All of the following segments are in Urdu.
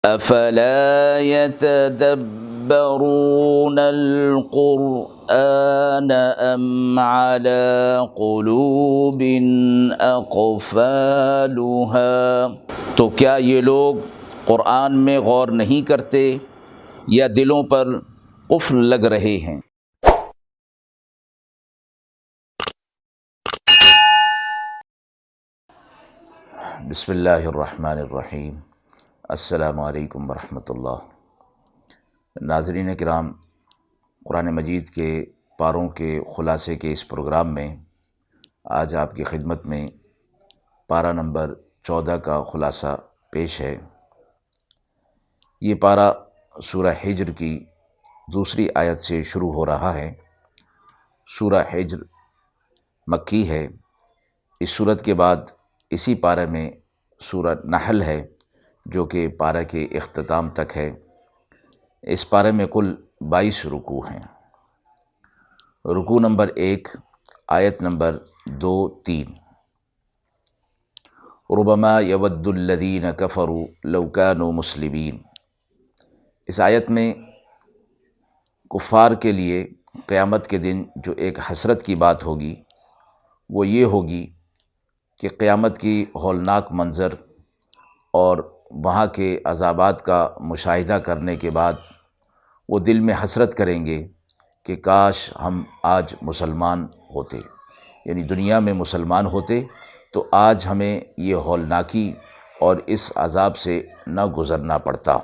افلا يتدبرون القرآن ام على قلوب اقفالها، تو کیا یہ لوگ قرآن میں غور نہیں کرتے یا دلوں پر قفل لگ رہے ہیں؟ بسم اللہ الرحمن الرحیم۔ السلام علیکم ورحمۃ اللہ۔ ناظرین کرام، قرآن مجید کے پاروں کے خلاصے کے اس پروگرام میں آج آپ کی خدمت میں پارہ نمبر 14 کا خلاصہ پیش ہے۔ یہ پارہ سورہ حجر کی دوسری آیت سے شروع ہو رہا ہے۔ سورہ حجر مکی ہے۔ اس سورت کے بعد اسی پارے میں سورہ نحل ہے جو کہ پارہ کے اختتام تک ہے۔ اس پارے میں کل 22 رکوع ہیں۔ رکوع نمبر 1، آیت نمبر 2-3۔ ربما یود الذین کفروا لو کانوا مسلمین۔ اس آیت میں کفار کے لیے قیامت کے دن جو ایک حسرت کی بات ہوگی وہ یہ ہوگی کہ قیامت کی ہولناک منظر اور وہاں کے عذابات کا مشاہدہ کرنے کے بعد وہ دل میں حسرت کریں گے کہ کاش ہم آج مسلمان ہوتے، یعنی دنیا میں مسلمان ہوتے تو آج ہمیں یہ ہولناکی اور اس عذاب سے نہ گزرنا پڑتا۔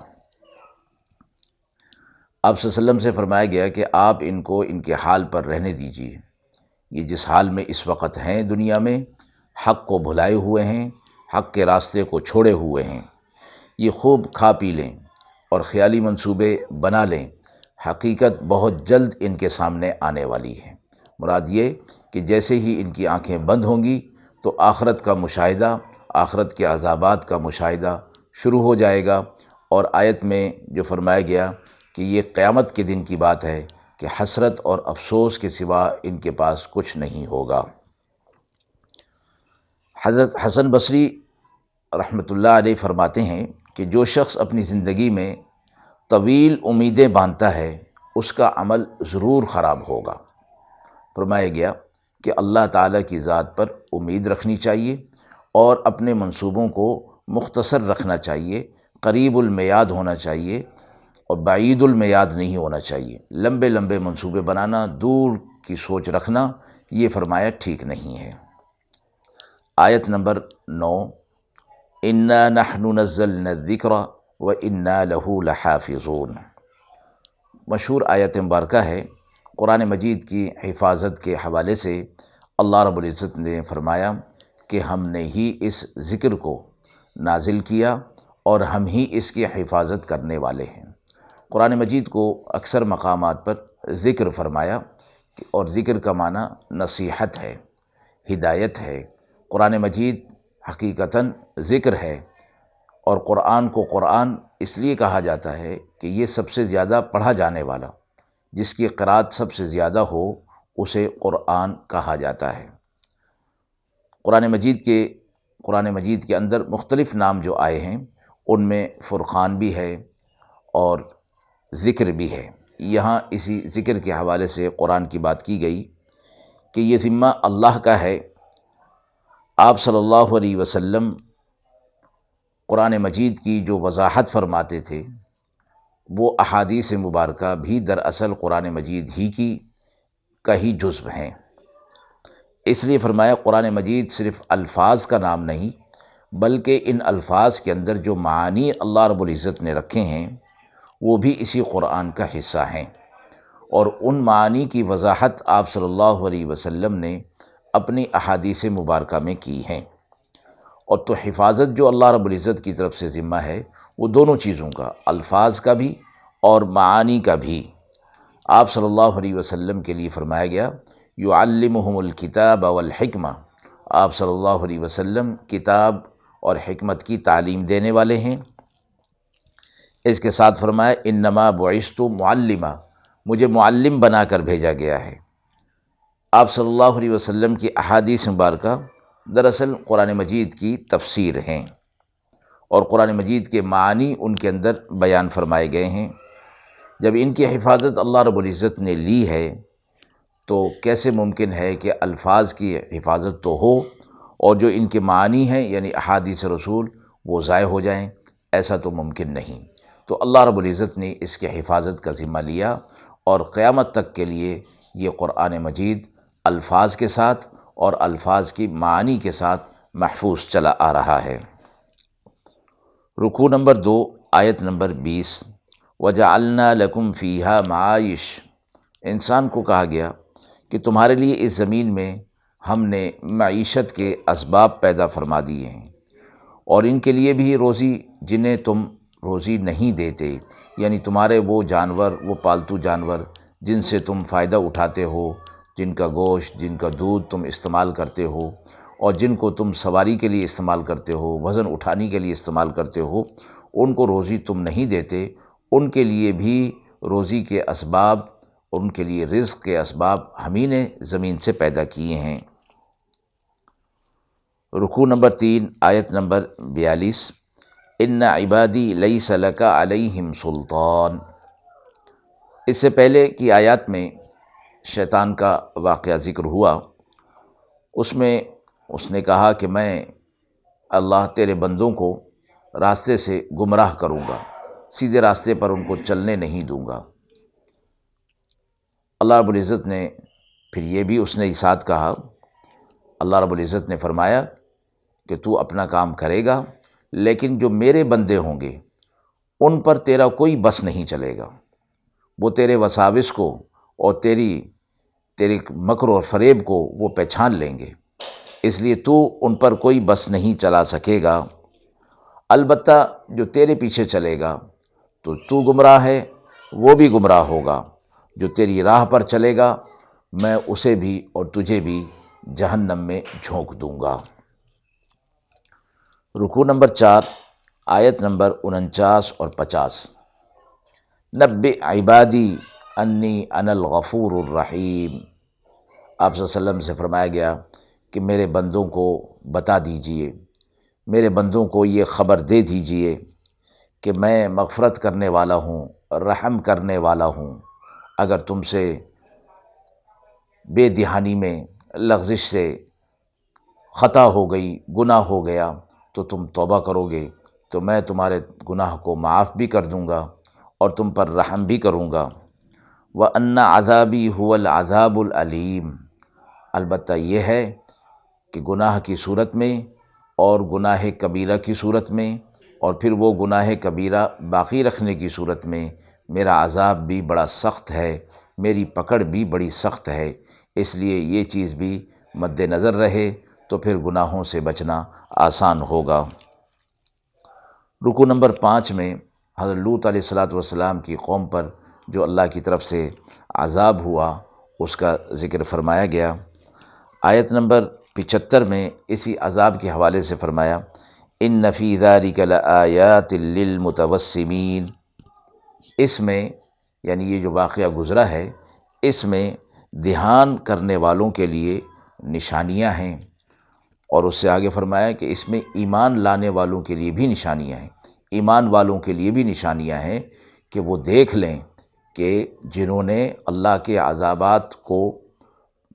آپ صلی اللہ علیہ وسلم سے فرمایا گیا کہ آپ ان کو ان کے حال پر رہنے دیجیے، یہ جس حال میں اس وقت ہیں دنیا میں، حق کو بھلائے ہوئے ہیں، حق کے راستے کو چھوڑے ہوئے ہیں، یہ خوب کھا پی لیں اور خیالی منصوبے بنا لیں، حقیقت بہت جلد ان کے سامنے آنے والی ہے۔ مراد یہ کہ جیسے ہی ان کی آنکھیں بند ہوں گی تو آخرت کا مشاہدہ، آخرت کے عذابات کا مشاہدہ شروع ہو جائے گا۔ اور آیت میں جو فرمایا گیا کہ یہ قیامت کے دن کی بات ہے کہ حسرت اور افسوس کے سوا ان کے پاس کچھ نہیں ہوگا۔ حضرت حسن بصری رحمۃ اللہ علیہ فرماتے ہیں کہ جو شخص اپنی زندگی میں طویل امیدیں باندھتا ہے اس کا عمل ضرور خراب ہوگا۔ فرمایا گیا کہ اللہ تعالیٰ کی ذات پر امید رکھنی چاہیے اور اپنے منصوبوں کو مختصر رکھنا چاہیے، قریب المیعاد ہونا چاہیے اور بعید المیعاد نہیں ہونا چاہیے۔ لمبے لمبے منصوبے بنانا، دور کی سوچ رکھنا، یہ فرمایا ٹھیک نہیں ہے۔ آیت نمبر 9، اِنَّا نَحْنُ نَزَّلْنَا الذِّكْرَ وَإِنَّا لَهُ لَحَافِظُونَ۔ مشہور آیت مبارکہ ہے۔ قرآن مجید کی حفاظت کے حوالے سے اللہ رب العزت نے فرمایا کہ ہم نے ہی اس ذکر کو نازل کیا اور ہم ہی اس کی حفاظت کرنے والے ہیں۔ قرآن مجید کو اکثر مقامات پر ذکر فرمایا اور ذکر کا معنی نصیحت ہے، ہدایت ہے۔ قرآن مجید حقیقتاً ذکر ہے، اور قرآن کو قرآن اس لیے کہا جاتا ہے کہ یہ سب سے زیادہ پڑھا جانے والا، جس کی قرأت سب سے زیادہ ہو اسے قرآن کہا جاتا ہے۔ قرآن مجید کے اندر مختلف نام جو آئے ہیں ان میں فرقان بھی ہے اور ذکر بھی ہے۔ یہاں اسی ذکر کے حوالے سے قرآن کی بات کی گئی کہ یہ ذمہ اللہ کا ہے۔ آپ صلی اللہ علیہ وسلم قرآن مجید کی جو وضاحت فرماتے تھے وہ احادیث مبارکہ بھی دراصل قرآن مجید ہی کا ہی جزو ہیں۔ اس لیے فرمایا قرآن مجید صرف الفاظ کا نام نہیں بلکہ ان الفاظ کے اندر جو معانی اللہ رب العزت نے رکھے ہیں وہ بھی اسی قرآن کا حصہ ہیں، اور ان معانی کی وضاحت آپ صلی اللہ علیہ وسلم نے اپنی احادیث مبارکہ میں کی ہیں۔ اور تو حفاظت جو اللہ رب العزت کی طرف سے ذمہ ہے وہ دونوں چیزوں کا، الفاظ کا بھی اور معانی کا بھی۔ آپ صلی اللہ علیہ وسلم کے لیے فرمایا گیا یعلمہم الکتاب والحکمہ، آپ صلی اللہ علیہ وسلم کتاب اور حکمت کی تعلیم دینے والے ہیں۔ اس کے ساتھ فرمایا انما بعثت معلما، مجھے معلم بنا کر بھیجا گیا ہے۔ آپ صلی اللہ علیہ وسلم کی احادیث مبارکہ دراصل قرآن مجید کی تفسیر ہیں، اور قرآن مجید کے معانی ان کے اندر بیان فرمائے گئے ہیں۔ جب ان کی حفاظت اللہ رب العزت نے لی ہے تو کیسے ممکن ہے کہ الفاظ کی حفاظت تو ہو اور جو ان کے معانی ہیں یعنی احادیث رسول وہ ضائع ہو جائیں؟ ایسا تو ممکن نہیں۔ تو اللہ رب العزت نے اس کی حفاظت کا ذمہ لیا اور قیامت تک کے لیے یہ قرآن مجید الفاظ کے ساتھ اور الفاظ کی معانی کے ساتھ محفوظ چلا آ رہا ہے۔ رکوع نمبر 2 آیت نمبر 20، وَجَعَلْنَا لَكُمْ فِيهَا مَعَائِشَ، انسان کو کہا گیا کہ تمہارے لیے اس زمین میں ہم نے معیشت کے اسباب پیدا فرما دیے ہیں، اور ان کے لیے بھی روزی جنہیں تم روزی نہیں دیتے، یعنی تمہارے وہ جانور، وہ پالتو جانور جن سے تم فائدہ اٹھاتے ہو، جن کا گوشت، جن کا دودھ تم استعمال کرتے ہو اور جن کو تم سواری کے لیے استعمال کرتے ہو، وزن اٹھانے کے لیے استعمال کرتے ہو، ان کو روزی تم نہیں دیتے، ان کے لیے بھی روزی کے اسباب، ان کے لیے رزق کے اسباب ہمیں نے زمین سے پیدا کیے ہیں۔ رکوع نمبر 3 آیت نمبر 42، ان عبادی لیس لک علیہم سلطان۔ اس سے پہلے کی آیات میں شیطان کا واقعہ ذکر ہوا، اس میں اس نے کہا کہ میں اللہ تیرے بندوں کو راستے سے گمراہ کروں گا، سیدھے راستے پر ان کو چلنے نہیں دوں گا۔ اللہ رب العزت نے پھر یہ بھی اس نے ساتھ کہا، اللہ رب العزت نے فرمایا کہ تو اپنا کام کرے گا، لیکن جو میرے بندے ہوں گے ان پر تیرا کوئی بس نہیں چلے گا، وہ تیرے وساوس کو اور تیرے مکر اور فریب کو وہ پہچان لیں گے، اس لیے تو ان پر کوئی بس نہیں چلا سکے گا۔ البتہ جو تیرے پیچھے چلے گا تو گمراہ ہے، وہ بھی گمراہ ہوگا، جو تیری راہ پر چلے گا میں اسے بھی اور تجھے بھی جہنم میں جھونک دوں گا۔ رکوع نمبر 4 آیت نمبر 49 اور 50، نبئ عبادی انی انا الغفور الرحیم۔ آپ صلی اللہ علیہ وسلم سے فرمایا گیا کہ میرے بندوں کو بتا دیجئے، میرے بندوں کو یہ خبر دے دیجئے کہ میں مغفرت کرنے والا ہوں، رحم کرنے والا ہوں۔ اگر تم سے بے دہانی میں، لغزش سے خطا ہو گئی، گناہ ہو گیا تو تم توبہ کرو گے تو میں تمہارے گناہ کو معاف بھی کر دوں گا اور تم پر رحم بھی کروں گا۔ وَأَنَّ عَذَابِي هُوَ الْعَذَابُ الْأَلِيمُ، البتہ یہ ہے کہ گناہ کی صورت میں اور گناہ کبیرہ کی صورت میں اور پھر وہ گناہ کبیرہ باقی رکھنے کی صورت میں میرا عذاب بھی بڑا سخت ہے، میری پکڑ بھی بڑی سخت ہے، اس لیے یہ چیز بھی مد نظر رہے تو پھر گناہوں سے بچنا آسان ہوگا۔ رکوع نمبر 5 میں حضرت لوط علیہ السلام کی قوم پر جو اللہ کی طرف سے عذاب ہوا اس کا ذکر فرمایا گیا۔ آیت نمبر 75 میں اسی عذاب کے حوالے سے فرمایا، ان فی ذلک لآیات للمتوسمین، اس میں یعنی یہ جو واقعہ گزرا ہے اس میں دھیان کرنے والوں کے لیے نشانیاں ہیں، اور اس سے آگے فرمایا کہ اس میں ایمان لانے والوں کے لیے بھی نشانیاں ہیں، ایمان والوں کے لیے بھی نشانیاں ہیں کہ وہ دیکھ لیں کہ جنہوں نے اللہ کے عذابات کو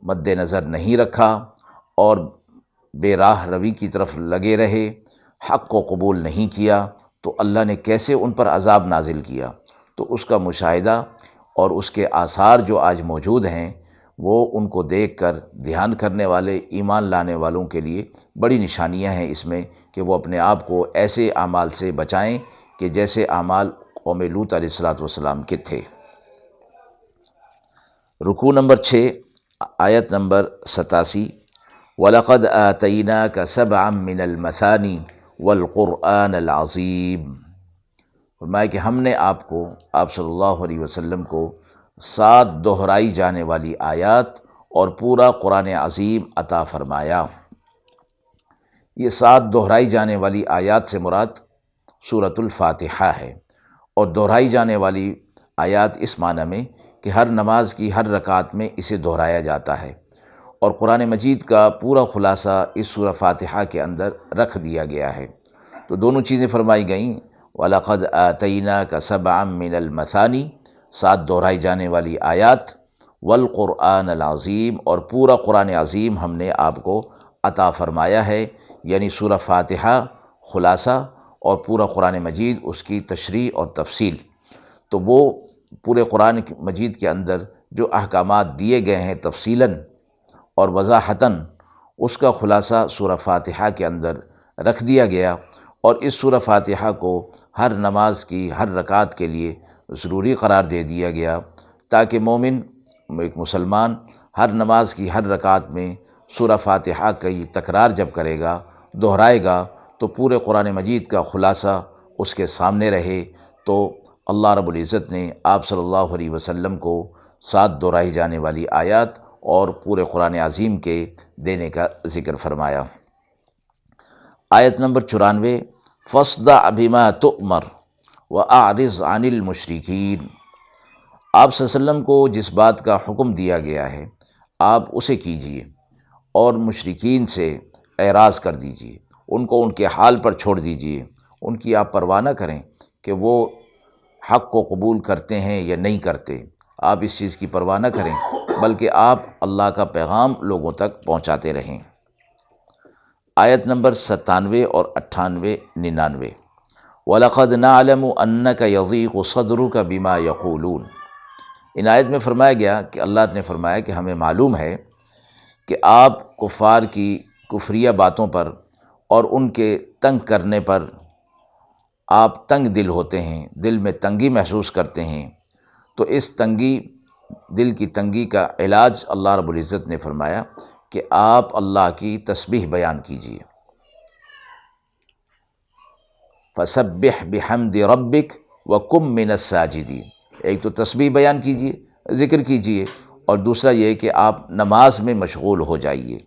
مد نظر نہیں رکھا اور بے راہ روی کی طرف لگے رہے، حق کو قبول نہیں کیا تو اللہ نے کیسے ان پر عذاب نازل کیا۔ تو اس کا مشاہدہ اور اس کے آثار جو آج موجود ہیں وہ ان کو دیکھ کر دھیان کرنے والے، ایمان لانے والوں کے لیے بڑی نشانیاں ہیں اس میں کہ وہ اپنے آپ کو ایسے اعمال سے بچائیں کہ جیسے اعمال قوم لوط علیہ السلام کے تھے۔ رکوع نمبر 6 آیت نمبر 87، وَلَقَدْ آتَيْنَاكَ سَبْعًا مِّنَ الْمَثَانِي وَالْقُرْآنَ الْعَظِيمِ، فرمایا کہ ہم نے آپ صلی اللہ علیہ وسلم کو 7 دہرائی جانے والی آیات اور پورا قرآن عظیم عطا فرمایا۔ یہ 7 دہرائی جانے والی آیات سے مراد سورۃ الفاتحہ ہے، اور دہرائی جانے والی آیات اس معنی میں کہ ہر نماز کی ہر رکعت میں اسے دہرایا جاتا ہے، اور قرآن مجید کا پورا خلاصہ اس سورہ فاتحہ کے اندر رکھ دیا گیا ہے۔ تو دونوں چیزیں فرمائی گئیں، وَلَقَدْ آتَيْنَاكَ سَبْعًا مِّنَ الْمَثَانِي، 7 دہرائی جانے والی آیات، والقرآن العظیم، اور پورا قرآن عظیم ہم نے آپ کو عطا فرمایا ہے، یعنی سورہ فاتحہ خلاصہ اور پورا قرآن مجید اس کی تشریح اور تفصیل۔ تو وہ پورے قرآن مجید کے اندر جو احکامات دیے گئے ہیں تفصیلاً اور وضاحتاً، اس کا خلاصہ سورہ فاتحہ کے اندر رکھ دیا گیا، اور اس سورہ فاتحہ کو ہر نماز کی ہر رکعت کے لیے ضروری قرار دے دیا گیا، تاکہ مومن، ایک مسلمان، ہر نماز کی ہر رکعت میں سورہ فاتحہ کی تکرار جب کرے گا، دہرائے گا، تو پورے قرآن مجید کا خلاصہ اس کے سامنے رہے۔ تو اللہ رب العزت نے آپ صلی اللہ علیہ وسلم کو 7 دہرائی جانے والی آیات اور پورے قرآن عظیم کے دینے کا ذکر فرمایا۔ آیت نمبر 94، فَاصْدَعْ بِمَا تُؤْمَرُ وَأَعْرِضْ عَنِ الْمُشْرِكِينَ۔ آپ صلی اللہ علیہ وسلم کو جس بات کا حکم دیا گیا ہے آپ اسے کیجیے، اور مشرکین سے اعراض کر دیجیے، ان کو ان کے حال پر چھوڑ دیجیے، ان کی آپ پرواہ نہ کریں کہ وہ حق کو قبول کرتے ہیں یا نہیں کرتے، آپ اس چیز کی پرواہ نہ کریں، بلکہ آپ اللہ کا پیغام لوگوں تک پہنچاتے رہیں۔ آیت نمبر 97 اور 98 99، وَلَقَدْ نَعْلَمُ أَنَّكَ يَضِيقُ صَدْرُكَ بِمَا يَقُولُونَ۔ ان آیت میں فرمایا گیا کہ اللہ نے فرمایا کہ ہمیں معلوم ہے کہ آپ کفار کی کفریہ باتوں پر اور ان کے تنگ کرنے پر آپ تنگ دل ہوتے ہیں، دل میں تنگی محسوس کرتے ہیں۔ تو اس تنگی، دل کی تنگی کا علاج اللہ رب العزت نے فرمایا کہ آپ اللہ کی تسبیح بیان کیجیے، فَسَبِّحْ بِحَمْدِ رَبِّكَ وَكُن مِّنَ السَّاجِدِينَ۔ ایک تو تسبیح بیان کیجیے، ذکر کیجیے، اور دوسرا یہ کہ آپ نماز میں مشغول ہو جائیے،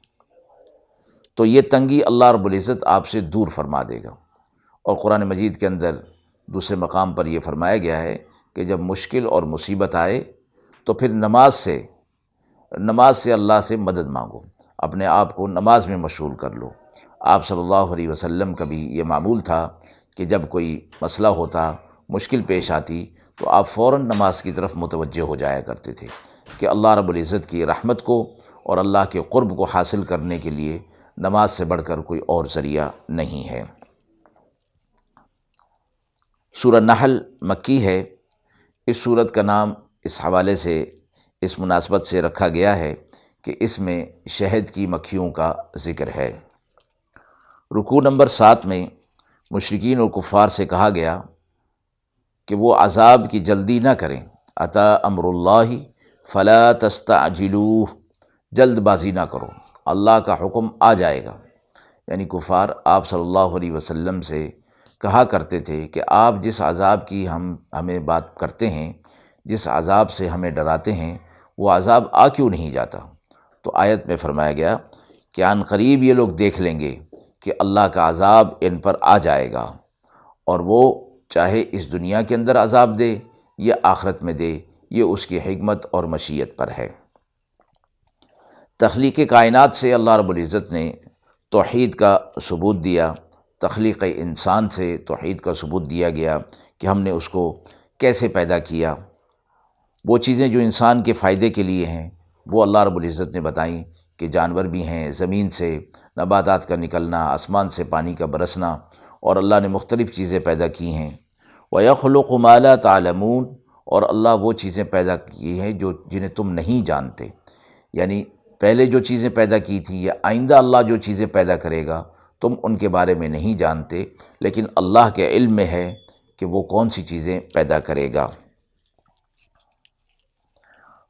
تو یہ تنگی اللہ رب العزت آپ سے دور فرما دے گا۔ اور قرآن مجید کے اندر دوسرے مقام پر یہ فرمایا گیا ہے کہ جب مشکل اور مصیبت آئے تو پھر نماز سے اللہ سے مدد مانگو، اپنے آپ کو نماز میں مشغول کر لو۔ آپ صلی اللہ علیہ وسلم کا بھی یہ معمول تھا کہ جب کوئی مسئلہ ہوتا، مشکل پیش آتی، تو آپ فوراً نماز کی طرف متوجہ ہو جایا کرتے تھے کہ اللہ رب العزت کی رحمت کو اور اللہ کے قرب کو حاصل کرنے کے لیے نماز سے بڑھ کر کوئی اور ذریعہ نہیں ہے۔ سورہ نحل مکی ہے۔ اس سورت کا نام اس حوالے سے، اس مناسبت سے رکھا گیا ہے کہ اس میں شہد کی مکھیوں کا ذکر ہے۔ رکوع نمبر 7 میں مشرکین و کفار سے کہا گیا کہ وہ عذاب کی جلدی نہ کریں، اتی امر اللہ فلا تستعجلوہ، جلد بازی نہ کرو، اللہ کا حکم آ جائے گا۔ یعنی کفار آپ صلی اللہ علیہ وسلم سے کہا کرتے تھے کہ آپ جس عذاب کی ہمیں بات کرتے ہیں، جس عذاب سے ہمیں ڈراتے ہیں، وہ عذاب آ کیوں نہیں جاتا؟ تو آیت میں فرمایا گیا کہ عن قریب یہ لوگ دیکھ لیں گے کہ اللہ کا عذاب ان پر آ جائے گا، اور وہ چاہے اس دنیا کے اندر عذاب دے یا آخرت میں دے، یہ اس کی حکمت اور مشیت پر ہے۔ تخلیق کائنات سے اللہ رب العزت نے توحید کا ثبوت دیا، تخلیق انسان سے توحید کا ثبوت دیا گیا کہ ہم نے اس کو کیسے پیدا کیا۔ وہ چیزیں جو انسان کے فائدے کے لیے ہیں وہ اللہ رب العزت نے بتائیں کہ جانور بھی ہیں، زمین سے نباتات کا نکلنا، آسمان سے پانی کا برسنا، اور اللہ نے مختلف چیزیں پیدا کی ہیں۔ وَيَخْلُقُ مَا لَا تَعْلَمُونَ، اور اللہ وہ چیزیں پیدا کی ہیں جنہیں تم نہیں جانتے، یعنی پہلے جو چیزیں پیدا کی تھیں یا آئندہ اللہ جو چیزیں پیدا کرے گا تم ان کے بارے میں نہیں جانتے، لیکن اللہ کے علم میں ہے کہ وہ کون سی چیزیں پیدا کرے گا۔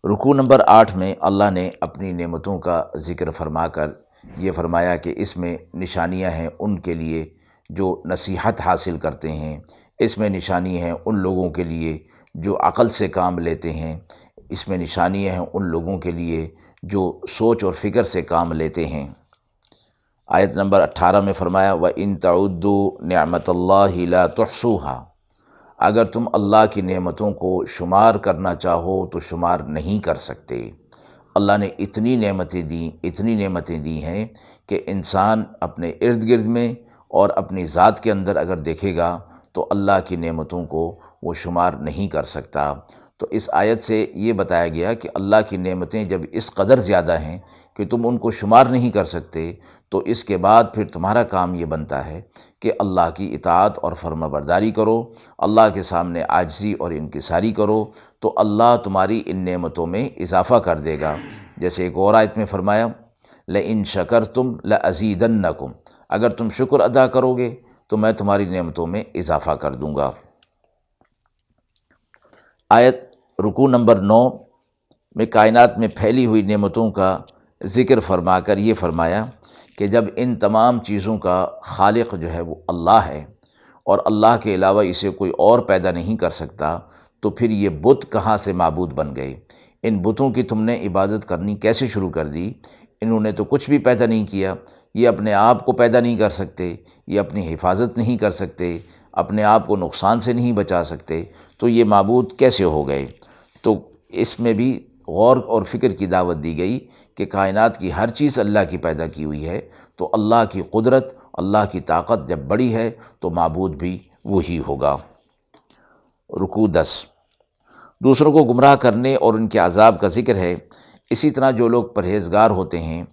رکوع نمبر 8 میں اللہ نے اپنی نعمتوں کا ذکر فرما کر یہ فرمایا کہ اس میں نشانیاں ہیں ان کے لیے جو نصیحت حاصل کرتے ہیں، اس میں نشانی ہیں ان لوگوں کے لیے جو عقل سے کام لیتے ہیں، اس میں نشانیاں ہیں ان لوگوں کے لیے جو سوچ اور فکر سے کام لیتے ہیں۔ آیت نمبر 18 میں فرمایا وَإِن تَعُدُّوا نِعْمَةَ اللَّهِ لَا تُحْصُوهَا، اگر تم اللہ کی نعمتوں کو شمار کرنا چاہو تو شمار نہیں کر سکتے۔ اللہ نے اتنی نعمتیں دی ہیں کہ انسان اپنے ارد گرد میں اور اپنی ذات کے اندر اگر دیکھے گا تو اللہ کی نعمتوں کو وہ شمار نہیں کر سکتا۔ تو اس آیت سے یہ بتایا گیا کہ اللہ کی نعمتیں جب اس قدر زیادہ ہیں کہ تم ان کو شمار نہیں کر سکتے، تو اس کے بعد پھر تمہارا کام یہ بنتا ہے کہ اللہ کی اطاعت اور فرما برداری کرو، اللہ کے سامنے عاجزی اور انکساری کرو، تو اللہ تمہاری ان نعمتوں میں اضافہ کر دے گا۔ جیسے ایک اور آیت میں فرمایا لَإِن شَكَرْتُمْ لَأَزِيدَنَّكُمْ، اگر تم شکر ادا کرو گے تو میں تمہاری نعمتوں میں اضافہ کر دوں گا۔ آیت رکوع نمبر 9 میں کائنات میں پھیلی ہوئی نعمتوں کا ذکر فرما کر یہ فرمایا کہ جب ان تمام چیزوں کا خالق جو ہے وہ اللہ ہے اور اللہ کے علاوہ اسے کوئی اور پیدا نہیں کر سکتا، تو پھر یہ بت کہاں سے معبود بن گئے؟ ان بتوں کی تم نے عبادت کرنی کیسے شروع کر دی؟ انہوں نے تو کچھ بھی پیدا نہیں کیا، یہ اپنے آپ کو پیدا نہیں کر سکتے، یہ اپنی حفاظت نہیں کر سکتے، اپنے آپ کو نقصان سے نہیں بچا سکتے، تو یہ معبود کیسے ہو گئے؟ تو اس میں بھی غور اور فکر کی دعوت دی گئی کہ کائنات کی ہر چیز اللہ کی پیدا کی ہوئی ہے، تو اللہ کی قدرت، اللہ کی طاقت جب بڑی ہے تو معبود بھی وہی ہوگا۔ رکوع 10 دوسروں کو گمراہ کرنے اور ان کے عذاب کا ذکر ہے۔ اسی طرح جو لوگ پرہیزگار ہوتے ہیں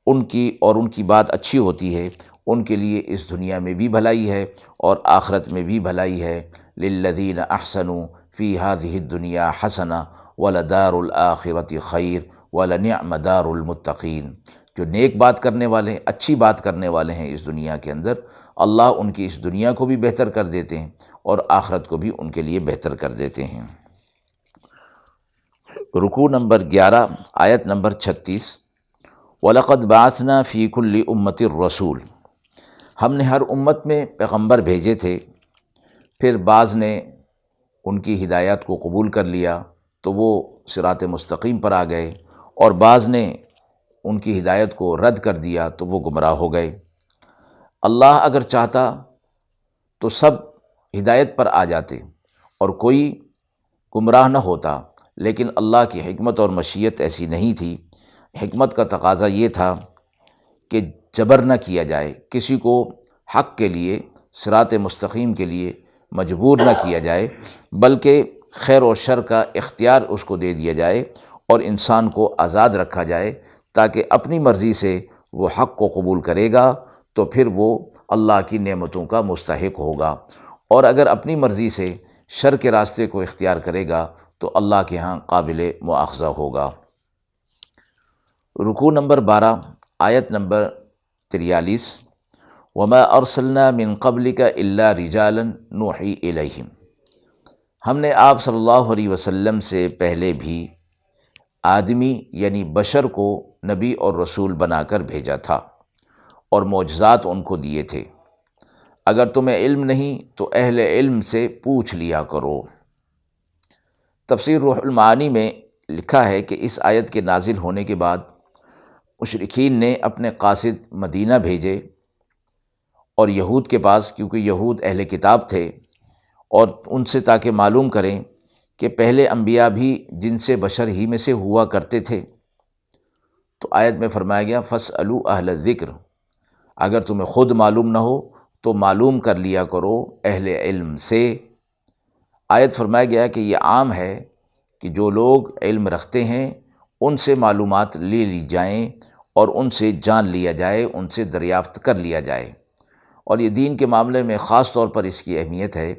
ان کی بات اچھی ہوتی ہے، ان کے لیے اس دنیا میں بھی بھلائی ہے اور آخرت میں بھی بھلائی ہے۔ للذین احسنوا فی ہذہ الدنیا حسنہ ولدار الآخرۃ خیر ولنعم دار المتقین، جو نیک بات کرنے والے، اچھی بات کرنے والے ہیں اس دنیا کے اندر، اللہ ان کی اس دنیا کو بھی بہتر کر دیتے ہیں اور آخرت کو بھی ان کے لیے بہتر کر دیتے ہیں۔ رکوع نمبر 11 آیت نمبر 36 وَلَقَدْ بَعَثْنَا فِي كُلِّ أُمَّةٍ الرَّسُولَ، ہم نے ہر امت میں پیغمبر بھیجے تھے، پھر بعض نے ان کی ہدایات کو قبول کر لیا تو وہ صراط مستقیم پر آ گئے، اور بعض نے ان کی ہدایت کو رد کر دیا تو وہ گمراہ ہو گئے۔ اللہ اگر چاہتا تو سب ہدایت پر آ جاتے اور کوئی گمراہ نہ ہوتا، لیکن اللہ کی حکمت اور مشیت ایسی نہیں تھی۔ حکمت کا تقاضا یہ تھا کہ جبر نہ کیا جائے، کسی کو حق کے لیے، صراط مستقیم کے لیے مجبور نہ کیا جائے، بلکہ خیر و شر کا اختیار اس کو دے دیا جائے اور انسان کو آزاد رکھا جائے، تاکہ اپنی مرضی سے وہ حق کو قبول کرے گا تو پھر وہ اللہ کی نعمتوں کا مستحق ہوگا، اور اگر اپنی مرضی سے شر کے راستے کو اختیار کرے گا تو اللہ کے ہاں قابل مواخذہ ہوگا۔ رکوع نمبر 12 آیت نمبر 43 وَمَا أَرْسَلْنَا مِن قَبْلِكَ إِلَّا رِجَالًا نُوحِي إِلَيْهِمْ، ہم نے آپ صلی اللہ علیہ وسلم سے پہلے بھی آدمی یعنی بشر کو نبی اور رسول بنا کر بھیجا تھا اور معجزات ان کو دیے تھے۔ اگر تمہیں علم نہیں تو اہل علم سے پوچھ لیا کرو۔ تفسیر روح المعانی میں لکھا ہے کہ اس آیت کے نازل ہونے کے بعد مشرکین نے اپنے قاصد مدینہ بھیجے اور یہود کے پاس، کیونکہ یہود اہل کتاب تھے، اور ان سے تاکہ معلوم کریں کہ پہلے انبیاء بھی جن سے بشر ہی میں سے ہوا کرتے تھے۔ تو آیت میں فرمایا گیا فَاسْأَلُوا أَهْلَ الذِّكْرِ، اگر تمہیں خود معلوم نہ ہو تو معلوم کر لیا کرو اہل علم سے۔ آیت فرمایا گیا کہ یہ عام ہے کہ جو لوگ علم رکھتے ہیں ان سے معلومات لے لی جائیں اور ان سے جان لیا جائے، ان سے دریافت کر لیا جائے، اور یہ دین کے معاملے میں خاص طور پر اس کی اہمیت ہے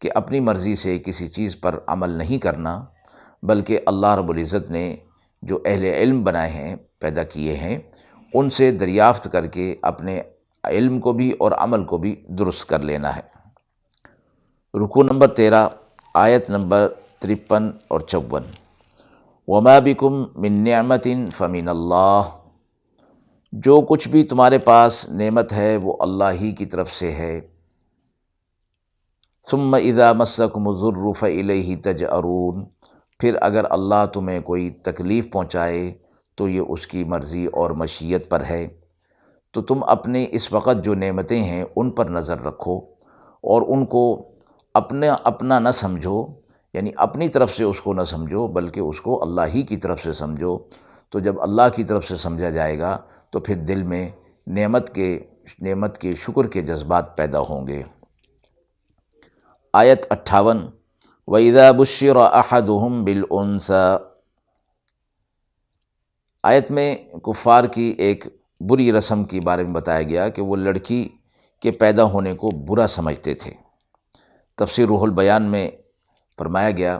کہ اپنی مرضی سے کسی چیز پر عمل نہیں کرنا، بلکہ اللہ رب العزت نے جو اہل علم بنائے ہیں، پیدا کیے ہیں، ان سے دریافت کر کے اپنے علم کو بھی اور عمل کو بھی درست کر لینا ہے۔ رکوع نمبر 13 آیت نمبر 53 اور 54 وَمَا بِكُم مِّن نِّعْمَةٍ فَمِنَ اللَّهِ، جو کچھ بھی تمہارے پاس نعمت ہے وہ اللہ ہی کی طرف سے ہے۔ ثُمَّ إِذَا مَسَّكُمُ الضُّرُّ فَإِلَيْهِ تَجْأَرُونَ، پھر اگر اللہ تمہیں کوئی تکلیف پہنچائے تو یہ اس کی مرضی اور مشیت پر ہے، تو تم اپنے اس وقت جو نعمتیں ہیں ان پر نظر رکھو اور ان کو اپنا نہ سمجھو، یعنی اپنی طرف سے اس کو نہ سمجھو بلکہ اس کو اللہ ہی کی طرف سے سمجھو۔ تو جب اللہ کی طرف سے سمجھا جائے گا تو پھر دل میں نعمت کے نعمت کے شکر کے جذبات پیدا ہوں گے۔ آیت 58 وَإِذَا بُشِّرَ أَحَدُهُمْ بِالْأُنثَىٰ، آیت میں کفار کی ایک بری رسم کے بارے میں بتایا گیا کہ وہ لڑکی کے پیدا ہونے کو برا سمجھتے تھے۔ تفسیر روح البیان میں فرمایا گیا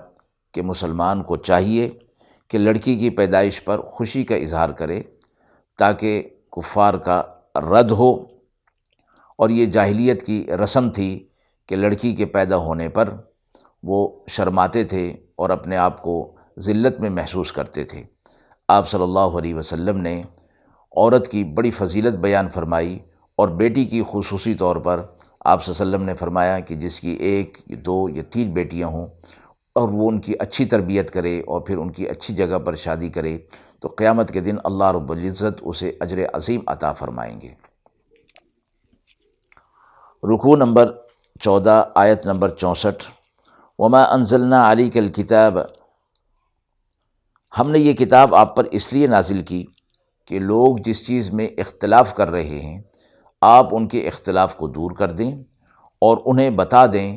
کہ مسلمان کو چاہیے کہ لڑکی کی پیدائش پر خوشی کا اظہار کرے تاکہ کفار کا رد ہو، اور یہ جاہلیت کی رسم تھی کہ لڑکی کے پیدا ہونے پر وہ شرماتے تھے اور اپنے آپ کو ذلت میں محسوس کرتے تھے۔ آپ صلی اللہ علیہ وسلم نے عورت کی بڑی فضیلت بیان فرمائی، اور بیٹی کی خصوصی طور پر آپ صلی اللہ علیہ وسلم نے فرمایا کہ جس کی 1 یا 2 یا 3 بیٹیاں ہوں اور وہ ان کی اچھی تربیت کرے اور پھر ان کی اچھی جگہ پر شادی کرے تو قیامت کے دن اللہ رب العزت اسے اجر عظیم عطا فرمائیں گے۔ رکوع نمبر 14 آیت نمبر 64 وما انزلنا علیک الکتاب، ہم نے یہ کتاب آپ پر اس لیے نازل کی کہ لوگ جس چیز میں اختلاف کر رہے ہیں آپ ان کے اختلاف کو دور کر دیں اور انہیں بتا دیں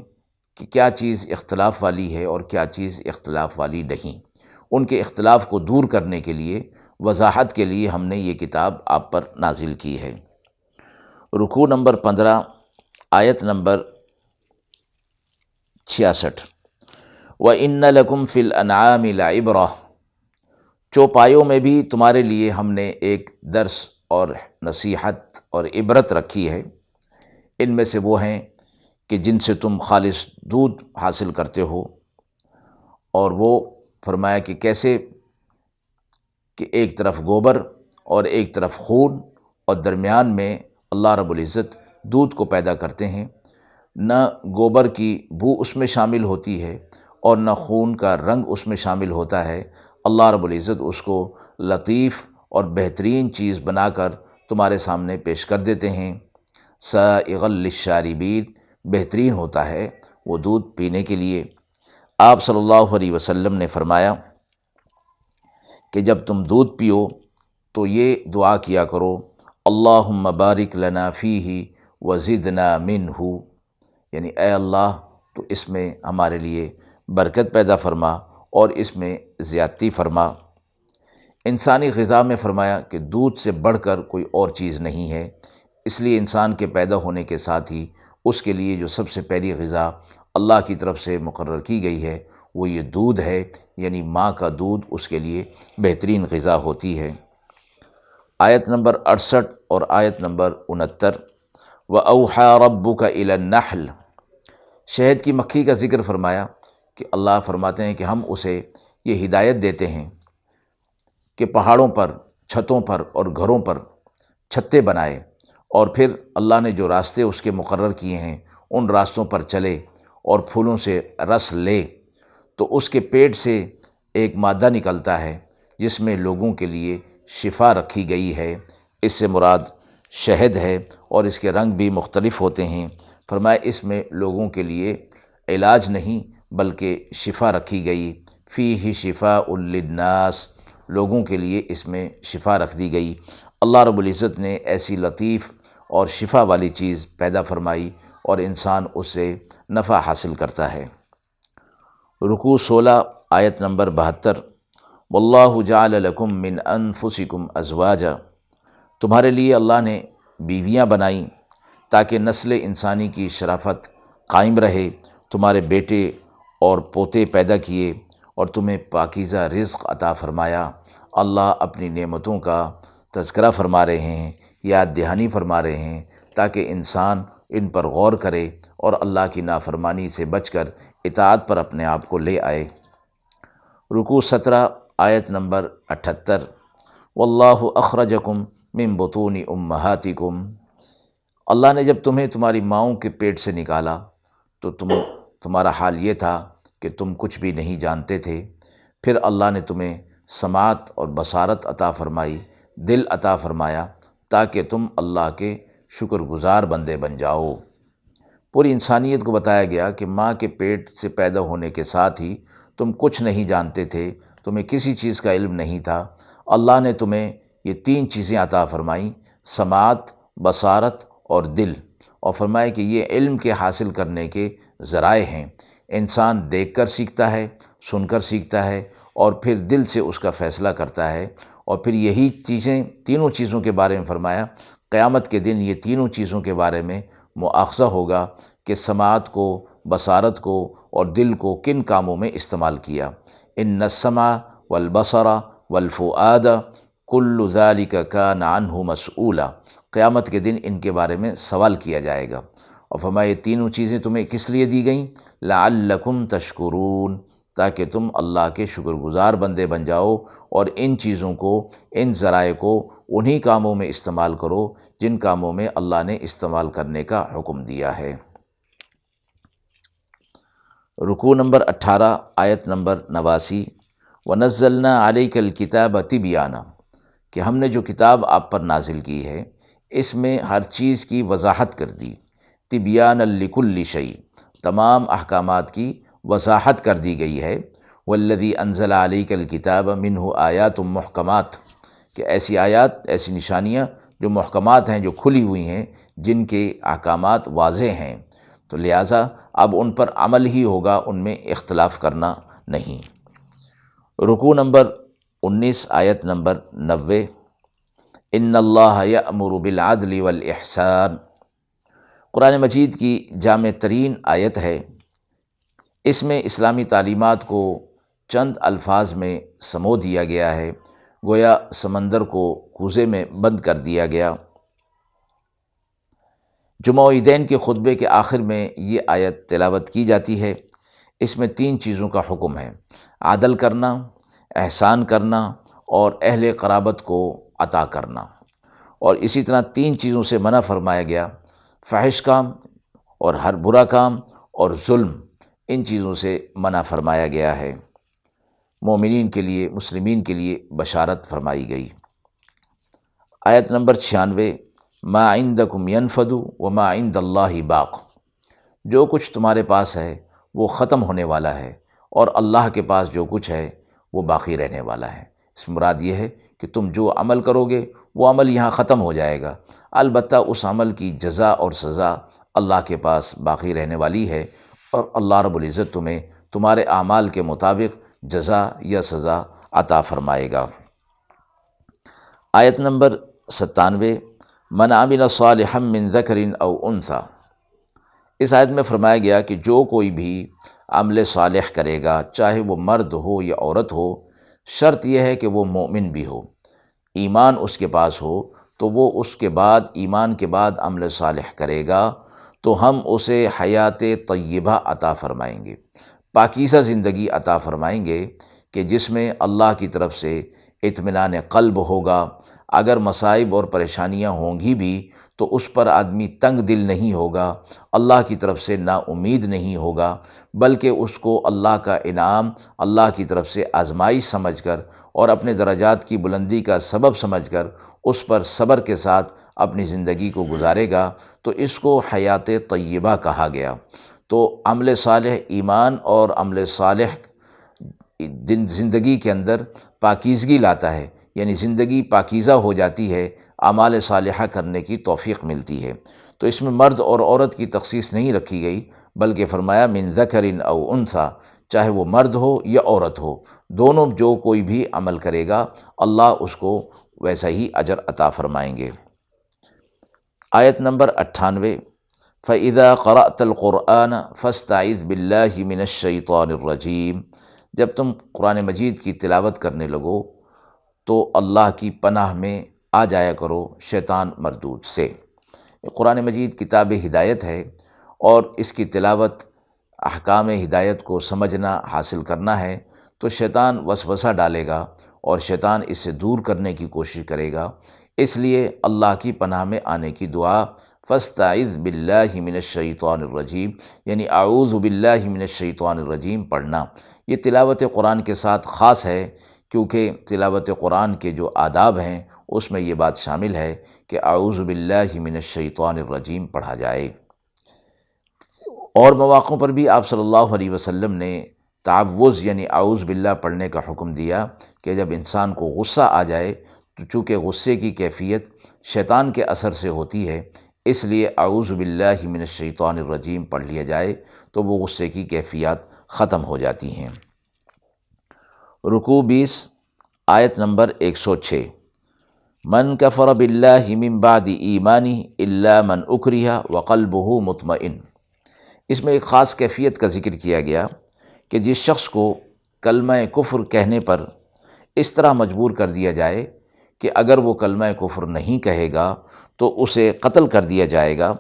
کہ کیا چیز اختلاف والی ہے اور کیا چیز اختلاف والی نہیں۔ ان کے اختلاف کو دور کرنے کے لیے، وضاحت کے لیے ہم نے یہ کتاب آپ پر نازل کی ہے۔ رکوع نمبر 15 آیت نمبر 66 وَإِنَّ لَكُمْ فِي الْأَنْعَامِ لَعِبْرَةً، چوپایوں میں بھی تمہارے لیے ہم نے ایک درس اور نصیحت اور عبرت رکھی ہے۔ ان میں سے وہ ہیں کہ جن سے تم خالص دودھ حاصل کرتے ہو، اور وہ فرمایا کہ کیسے کہ ایک طرف گوبر اور ایک طرف خون، اور درمیان میں اللہ رب العزت دودھ کو پیدا کرتے ہیں۔ نہ گوبر کی بو اس میں شامل ہوتی ہے اور نہ خون کا رنگ اس میں شامل ہوتا ہے۔ اللہ رب العزت اس کو لطیف اور بہترین چیز بنا کر تمہارے سامنے پیش کر دیتے ہیں۔ سائغا للشاربین، بہترین ہوتا ہے وہ دودھ پینے کے لیے۔ آپ صلی اللہ علیہ وسلم نے فرمایا کہ جب تم دودھ پیو تو یہ دعا کیا کرو اللہم بارک لنا فیہ وزدنا منہ، یعنی اے اللہ تو اس میں ہمارے لیے برکت پیدا فرما اور اس میں زیادتی فرما۔ انسانی غذا میں فرمایا کہ دودھ سے بڑھ کر کوئی اور چیز نہیں ہے، اس لیے انسان کے پیدا ہونے کے ساتھ ہی اس کے لیے جو سب سے پہلی غذا اللہ کی طرف سے مقرر کی گئی ہے وہ یہ دودھ ہے، یعنی ماں کا دودھ اس کے لیے بہترین غذا ہوتی ہے۔ آیت نمبر 68 اور آیت نمبر 69 وَأَوْحَىٰ رَبُّكَ إِلَى النَّحْلِ، شہد کی مکھی کا ذکر فرمایا کہ اللہ فرماتے ہیں کہ ہم اسے یہ ہدایت دیتے ہیں کہ پہاڑوں پر، چھتوں پر اور گھروں پر چھتے بنائے، اور پھر اللہ نے جو راستے اس کے مقرر کیے ہیں ان راستوں پر چلے اور پھولوں سے رس لے، تو اس کے پیٹ سے ایک مادہ نکلتا ہے جس میں لوگوں کے لیے شفا رکھی گئی ہے۔ اس سے مراد شہد ہے، اور اس کے رنگ بھی مختلف ہوتے ہیں۔ فرمایا اس میں لوگوں کے لیے علاج نہیں بلکہ شفا رکھی گئی، فیہ شفاء للناس، لوگوں کے لیے اس میں شفا رکھ دی گئی۔ اللہ رب العزت نے ایسی لطیف اور شفا والی چیز پیدا فرمائی اور انسان اس سے نفع حاصل کرتا ہے۔ رکوع 16 آیت نمبر 72 واللہ جعل لکم من انفسکم ازواجا، تمہارے لیے اللہ نے بیویاں بنائیں تاکہ نسل انسانی کی شرافت قائم رہے، تمہارے بیٹے اور پوتے پیدا کیے اور تمہیں پاکیزہ رزق عطا فرمایا۔ اللہ اپنی نعمتوں کا تذکرہ فرما رہے ہیں، یاد دہانی فرما رہے ہیں تاکہ انسان ان پر غور کرے اور اللہ کی نافرمانی سے بچ کر اطاعت پر اپنے آپ کو لے آئے۔ رکوع 17 آیت نمبر 78 واللہ اخرجکم من بطون امہاتکم، اللہ نے جب تمہیں تمہاری ماؤں کے پیٹ سے نکالا تو تمہارا حال یہ تھا کہ تم کچھ بھی نہیں جانتے تھے، پھر اللہ نے تمہیں سماعت اور بصارت عطا فرمائی، دل عطا فرمایا تاکہ تم اللہ کے شکر گزار بندے بن جاؤ۔ پوری انسانیت کو بتایا گیا کہ ماں کے پیٹ سے پیدا ہونے کے ساتھ ہی تم کچھ نہیں جانتے تھے، تمہیں کسی چیز کا علم نہیں تھا۔ اللہ نے تمہیں یہ 3 چیزیں عطا فرمائیں، سماعت، بصارت اور دل، اور فرمایا کہ یہ علم کے حاصل کرنے کے ذرائع ہیں۔ انسان دیکھ کر سیکھتا ہے، سن کر سیکھتا ہے، اور پھر دل سے اس کا فیصلہ کرتا ہے، اور پھر یہی چیزیں، تینوں چیزوں کے بارے میں فرمایا قیامت کے دن یہ تینوں چیزوں کے بارے میں مؤاخذہ ہوگا کہ سماعت کو، بصارت کو اور دل کو کن کاموں میں استعمال کیا۔ ان السمع والبصر والفؤاد کل ذلک کان عنہ مسئولا، قیامت کے دن ان کے بارے میں سوال کیا جائے گا۔ اور فرمایا یہ تینوں چیزیں تمہیں کس لیے دی گئیں؟ لعلکم تشکرون، تاکہ تم اللہ کے شکر گزار بندے بن جاؤ، اور ان چیزوں کو، ان ذرائع کو انہی کاموں میں استعمال کرو جن کاموں میں اللہ نے استعمال کرنے کا حکم دیا ہے۔ رکوع نمبر 18، آیت نمبر 89۔ وَنَزَّلْنَا عَلَيْكَ الْكِتَابَ تِبْيَانًا، کہ ہم نے جو کتاب آپ پر نازل کی ہے اس میں ہر چیز کی وضاحت کر دی۔ تِبْيَانًا لِكُلِّ شَيْءٍ، تمام احکامات کی وضاحت کر دی گئی ہے۔ وَالَّذِي أَنزَلَ عَلَيْكَ الْكِتَابَ مِنْهُ آيَاتٌ مُحْكَمَاتٌ، کہ ایسی آیات، ایسی نشانیاں جو محکمات ہیں، جو کھلی ہوئی ہیں، جن کے احکامات واضح ہیں، تو لہٰذا اب ان پر عمل ہی ہوگا، ان میں اختلاف کرنا نہیں۔ رکوع نمبر 19، آیت نمبر 90۔ ان اللہ یأمر بالعدل والاحسان، قرآن مجید کی جامع ترین آیت ہے۔ اس میں اسلامی تعلیمات کو چند الفاظ میں سمو دیا گیا ہے، گویا سمندر کو کوزے میں بند کر دیا گیا۔ جمعہ و عیدین کے خطبے کے آخر میں یہ آیت تلاوت کی جاتی ہے۔ اس میں تین چیزوں کا حکم ہے: عدل کرنا، احسان کرنا اور اہل قرابت کو عطا کرنا، اور اسی طرح تین چیزوں سے منع فرمایا گیا: فحش کام اور ہر برا کام اور ظلم، ان چیزوں سے منع فرمایا گیا ہے۔ مومنین کے لیے، مسلمین کے لیے بشارت فرمائی گئی۔ آیت نمبر 96۔ ما عندکم ینفد وما عند اللہ باق، جو کچھ تمہارے پاس ہے وہ ختم ہونے والا ہے، اور اللہ کے پاس جو کچھ ہے وہ باقی رہنے والا ہے۔ اس میں مراد یہ ہے کہ تم جو عمل کرو گے وہ عمل یہاں ختم ہو جائے گا، البتہ اس عمل کی جزا اور سزا اللہ کے پاس باقی رہنے والی ہے، اور اللہ رب العزت تمہیں تمہارے اعمال کے مطابق جزا یا سزا عطا فرمائے گا۔ آیت نمبر 97۔ من عمل صالحا من ذکر او انثی، اس آیت میں فرمایا گیا کہ جو کوئی بھی عمل صالح کرے گا، چاہے وہ مرد ہو یا عورت ہو، شرط یہ ہے کہ وہ مومن بھی ہو، ایمان اس کے پاس ہو، تو وہ اس کے بعد، ایمان کے بعد عمل صالح کرے گا تو ہم اسے حیات طیبہ عطا فرمائیں گے، پاکیزہ زندگی عطا فرمائیں گے، کہ جس میں اللہ کی طرف سے اطمینان قلب ہوگا۔ اگر مصائب اور پریشانیاں ہوں گی بھی تو اس پر آدمی تنگ دل نہیں ہوگا، اللہ کی طرف سے نا امید نہیں ہوگا، بلکہ اس کو اللہ کا انعام، اللہ کی طرف سے آزمائش سمجھ کر اور اپنے درجات کی بلندی کا سبب سمجھ کر اس پر صبر کے ساتھ اپنی زندگی کو گزارے گا، تو اس کو حیات طیبہ کہا گیا۔ تو عمل صالح، ایمان اور عمل صالح زندگی کے اندر پاکیزگی لاتا ہے، یعنی زندگی پاکیزہ ہو جاتی ہے، اعمال صالحہ کرنے کی توفیق ملتی ہے۔ تو اس میں مرد اور عورت کی تخصیص نہیں رکھی گئی، بلکہ فرمایا من ذکر او انثی، چاہے وہ مرد ہو یا عورت ہو، دونوں جو کوئی بھی عمل کرے گا اللہ اس کو ویسا ہی اجر عطا فرمائیں گے۔ آیت نمبر 98۔ فَإِذَا قَرَأْتَ الْقُرْآنَ فَاسْتَعِذْ بِاللَّهِ مِنَ الشَّيْطَانِ الرَّجِيمِ، جب تم قرآن مجید کی تلاوت کرنے لگو تو اللہ کی پناہ میں آ جایا کرو شیطان مردود سے۔ قرآن مجید کتاب ہدایت ہے، اور اس کی تلاوت، احکام ہدایت کو سمجھنا، حاصل کرنا ہے، تو شیطان وسوسہ ڈالے گا اور شیطان اس سے دور کرنے کی کوشش کرے گا۔ اس لیے اللہ کی پناہ میں آنے کی دعا فاستعذ باللہ من الشیطان الرجیم، یعنی اعوذ باللہ من الشیطان الرجیم پڑھنا، یہ تلاوت قرآن کے ساتھ خاص ہے، کیونکہ تلاوت قرآن کے جو آداب ہیں اس میں یہ بات شامل ہے کہ اعوذ باللہ من الشیطان الرجیم پڑھا جائے۔ اور مواقع پر بھی آپ صلی اللہ علیہ وسلم نے تعوذ یعنی اعوذ باللہ پڑھنے کا حکم دیا، کہ جب انسان کو غصہ آ جائے، تو چونکہ غصے کی کیفیت شیطان کے اثر سے ہوتی ہے، اس لیے اعوذ باللہ من الشیطان الرجیم پڑھ لیا جائے تو وہ غصے کی کیفیات ختم ہو جاتی ہیں۔ رکوع 20 آیت نمبر 106، من کفر باللہ من بعد ایمانہ الا من اکرہ وقلبہ مطمئن۔ اس میں ایک خاص کیفیت کا ذکر کیا گیا کہ جس شخص کو کلمہ کفر کہنے پر اس طرح مجبور کر دیا جائے کہ اگر وہ کلمہ کفر نہیں کہے گا تو اسے قتل کر دیا جائے گا،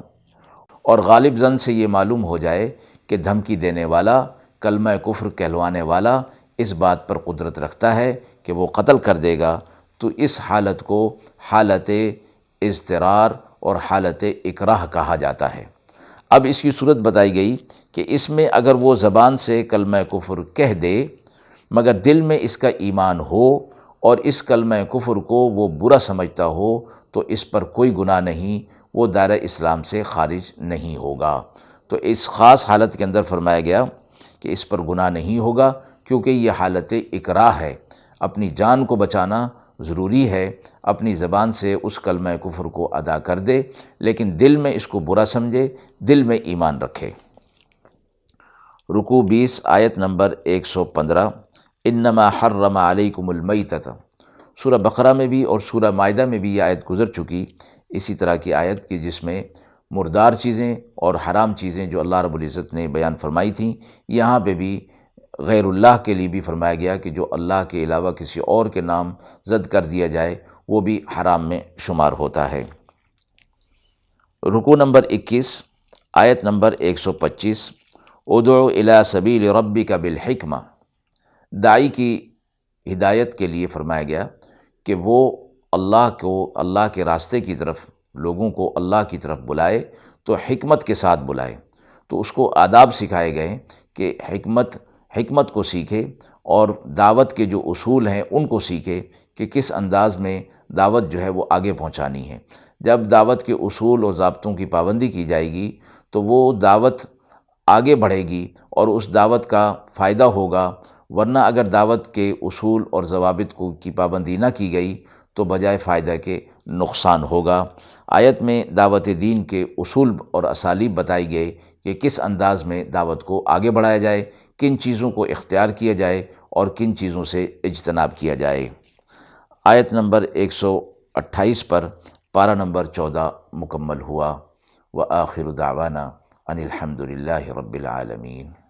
اور غالب ظن سے یہ معلوم ہو جائے کہ دھمکی دینے والا، کلمہ کفر کہلوانے والا اس بات پر قدرت رکھتا ہے کہ وہ قتل کر دے گا، تو اس حالت کو حالت اضطرار اور حالت اکراہ کہا جاتا ہے۔ اب اس کی صورت بتائی گئی کہ اس میں اگر وہ زبان سے کلمہ کفر کہہ دے مگر دل میں اس کا ایمان ہو اور اس کلمہ کفر کو وہ برا سمجھتا ہو تو اس پر کوئی گناہ نہیں، وہ دائرہ اسلام سے خارج نہیں ہوگا۔ تو اس خاص حالت کے اندر فرمایا گیا کہ اس پر گناہ نہیں ہوگا، کیونکہ یہ حالت اکراہ ہے۔ اپنی جان کو بچانا ضروری ہے، اپنی زبان سے اس کلمہ کفر کو ادا کر دے لیکن دل میں اس کو برا سمجھے، دل میں ایمان رکھے۔ رکوع 20 آیت نمبر 115، انما حرم علیکم المیتۃ۔ سورہ بقرہ میں بھی اور سورہ مائدہ میں بھی یہ آیت گزر چکی، اسی طرح کی آیت کی جس میں مردار چیزیں اور حرام چیزیں جو اللہ رب العزت نے بیان فرمائی تھیں، یہاں پہ بھی غیر اللہ کے لیے بھی فرمایا گیا کہ جو اللہ کے علاوہ کسی اور کے نام زد کر دیا جائے وہ بھی حرام میں شمار ہوتا ہے۔ رکوع نمبر 21 آیت نمبر 125، ادعو الی سبیل ربک بالحکمہ۔ داعی کی ہدایت کے لیے فرمایا گیا کہ وہ اللہ کے راستے کی طرف، لوگوں کو اللہ کی طرف بلائے تو حکمت کے ساتھ بلائے۔ تو اس کو آداب سکھائے گئے کہ حکمت کو سیکھے اور دعوت کے جو اصول ہیں ان کو سیکھے کہ کس انداز میں دعوت جو ہے وہ آگے پہنچانی ہے۔ جب دعوت کے اصول اور ضابطوں کی پابندی کی جائے گی تو وہ دعوت آگے بڑھے گی اور اس دعوت کا فائدہ ہوگا، ورنہ اگر دعوت کے اصول اور ضوابط کی پابندی نہ کی گئی تو بجائے فائدہ کے نقصان ہوگا۔ آیت میں دعوت دین کے اصول اور اسالیب بتائی گئے کہ کس انداز میں دعوت کو آگے بڑھایا جائے، کن چیزوں کو اختیار کیا جائے اور کن چیزوں سے اجتناب کیا جائے۔ آیت نمبر 128 پر پارہ نمبر 14 مکمل ہوا۔ وآخر دعوانا ان الحمد للہ رب العالمین۔